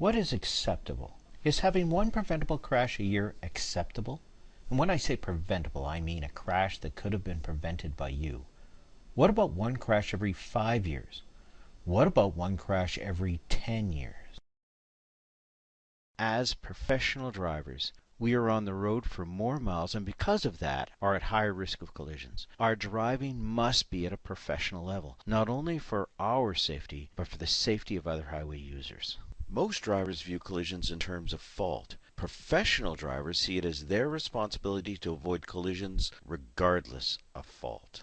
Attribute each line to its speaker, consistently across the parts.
Speaker 1: What is acceptable? Is having one preventable crash a year acceptable? And when I say preventable, I mean a crash that could have been prevented by you. What about one crash every 5 years? What about one crash every 10 years?
Speaker 2: As professional drivers, we are on the road for more miles and because of that are at higher risk of collisions. Our driving must be at a professional level, not only for our safety, but for the safety of other highway users. Most drivers view collisions in terms of fault. Professional drivers see it as their responsibility to avoid collisions regardless of fault.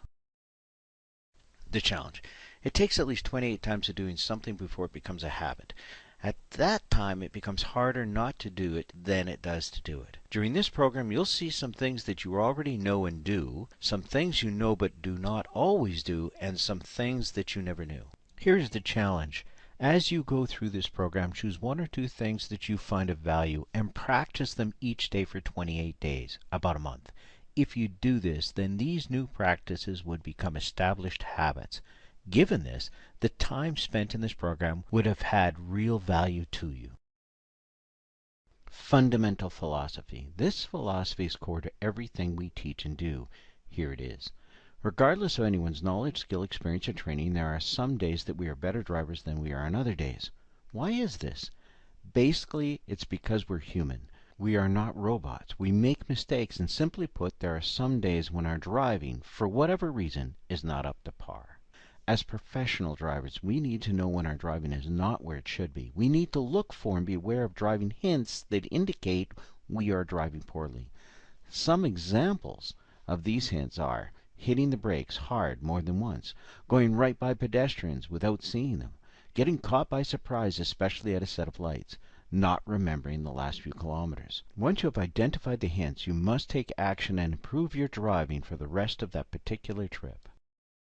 Speaker 2: The challenge. It takes at least 28 times of doing something before it becomes a habit. At that time, it becomes harder not to do it than it does to do it. During this program, you'll see some things that you already know and do, some things you know but do not always do, and some things that you never knew.
Speaker 1: Here's the challenge. As you go through this program, choose one or two things that you find of value and practice them each day for 28 days, about a month. If you do this, then these new practices would become established habits. Given this, the time spent in this program would have had real value to you. Fundamental philosophy. This philosophy is core to everything we teach and do. Here it is. Regardless of anyone's knowledge, skill, experience, or training, there are some days that we are better drivers than we are on other days. Why is this? Basically, it's because we're human. We are not robots. We make mistakes, and simply put, there are some days when our driving, for whatever reason, is not up to par. As professional drivers, we need to know when our driving is not where it should be. We need to look for and be aware of driving hints that indicate we are driving poorly. Some examples of these hints are hitting the brakes hard more than once, going right by pedestrians without seeing them, getting caught by surprise, especially at a set of lights, not remembering the last few kilometers. Once you have identified the hints, you must take action and improve your driving for the rest of that particular trip.